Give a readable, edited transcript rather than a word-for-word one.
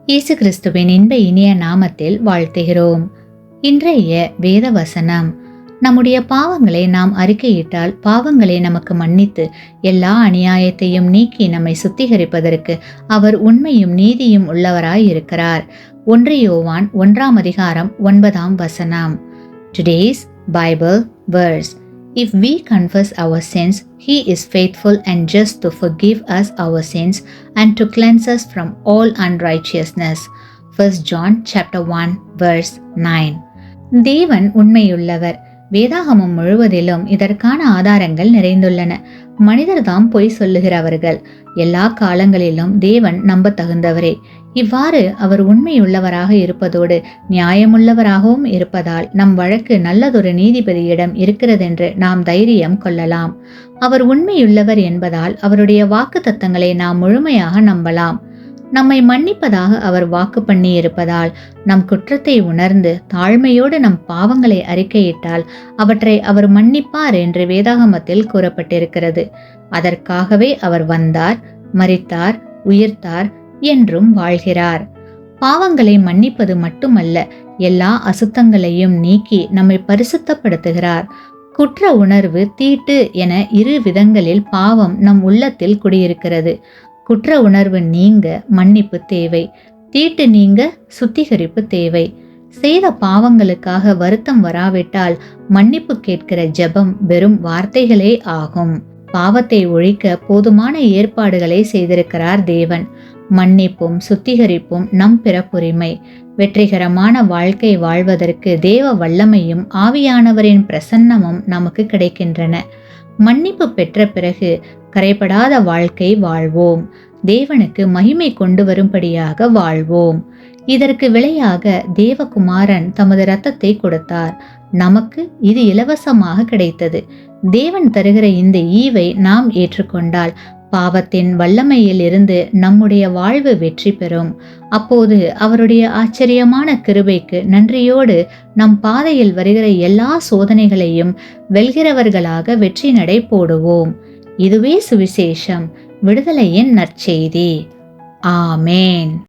இயேசு கிறிஸ்துவின் இன்ப இனிய நாமத்தில் வாழ்த்துகிறோம். இன்றைய வேத வசனம்: நம்முடைய பாவங்களை நாம் அறிக்கையிட்டால் பாவங்களை நமக்கு மன்னித்து எல்லா அநியாயத்தையும் நீக்கி நம்மை சுத்திகரிப்பதற்கு அவர் உண்மையும் நீதியும் உள்ளவராய் இருக்கிறார். 1 யோவான் 1:9. Today's Bible verse: If we confess our sins, He is faithful and just to forgive us our sins and to cleanse us from all unrighteousness. 1 John chapter 1 verse 9. தேவன் உண்மையுள்ளவர். வேதாகமம் முழுவதிலும் இதற்கான ஆதாரங்கள் நிறைந்துள்ளன. மனிதர்தாம் பொய் சொல்லுகிறவர்கள். எல்லா காலங்களிலும் தேவன் நம்பத்தகுந்தவரே. இவ்வாறு அவர் உண்மையுள்ளவராக இருப்பதோடு நியாயமுள்ளவராகவும் இருப்பதால் நம் வழக்கு நல்லதொரு நீதிபதியிடம் இருக்கிறதென்று நாம் தைரியம் கொள்ளலாம். அவர் உண்மையுள்ளவர் என்பதால் அவருடைய வாக்குத்தத்தங்களை நாம் முழுமையாக நம்பலாம். நம்மை மன்னிப்பதாக அவர் வாக்கு பண்ணி இருப்பதால் நம் குற்றத்தை உணர்ந்து தாழ்மையோடு நம் பாவங்களை அறிக்கையிட்டால் அவற்றை அவர் மன்னிப்பார் என்று வேதாகமத்தில் கூறப்பட்டிருக்கிறது. அதற்காகவே அவர் வந்தார், மரித்தார், உயிர்த்தார், என்றும் வாழ்கிறார். பாவங்களை மன்னிப்பது மட்டுமல்ல, எல்லா அசுத்தங்களையும் நீக்கி நம்மை பரிசுத்தப்படுத்துகிறார். குற்ற உணர்வு, தீட்டு என 2 விதங்களில் பாவம் நம் உள்ளத்தில் குடியிருக்கிறது. குற்ற உணர்வு நீங்க மன்னிப்பு தேவை. தீட்டு நீங்க சுத்திகரிப்பு தேவை. செய்த பாவங்களுக்காக வருத்தம் வராவிட்டால் மன்னிப்பு கேட்கிற ஜெபம் வெறும் வார்த்தைகளே ஆகும். பாவத்தை ஒழிக்க போதுமான ஏற்பாடுகளை செய்திருக்கிறார் தேவன். மன்னிப்பும் சுத்திகரிப்பும் நம் பிறப்புரிமை. வெற்றிகரமான வாழ்க்கை வாழ்வதற்கு தேவ வல்லமையும் ஆவியானவரின் பிரசன்னமும் நமக்கு கிடைக்கின்றன. மன்னிப்பு பெற்ற பிறகு கரைபடாத வாழ்க்கை வாழ்வோம். தேவனுக்கு மகிமை கொண்டு வரும்படியாக வாழ்வோம். இதற்கு விலையாக தேவகுமாரன் தமது இரத்தத்தை கொடுத்தார். நமக்கு இது இலவசமாக கிடைத்தது. தேவன் தருகிற இந்த ஈவை நாம் ஏற்றுக்கொண்டால் பாவத்தின் வல்லமையில் இருந்து நம்முடைய வாழ்வு வெற்றி பெறும். அப்போது அவருடைய ஆச்சரியமான கிருபைக்கு நன்றியோடு நம் பாதையில் வருகிற எல்லா சோதனைகளையும் வெல்கிறவர்களாக வெற்றி நடை போடுவோம். இதுவே சுவிசேஷம், விடுதலையின் நற்செய்தி. ஆமேன்.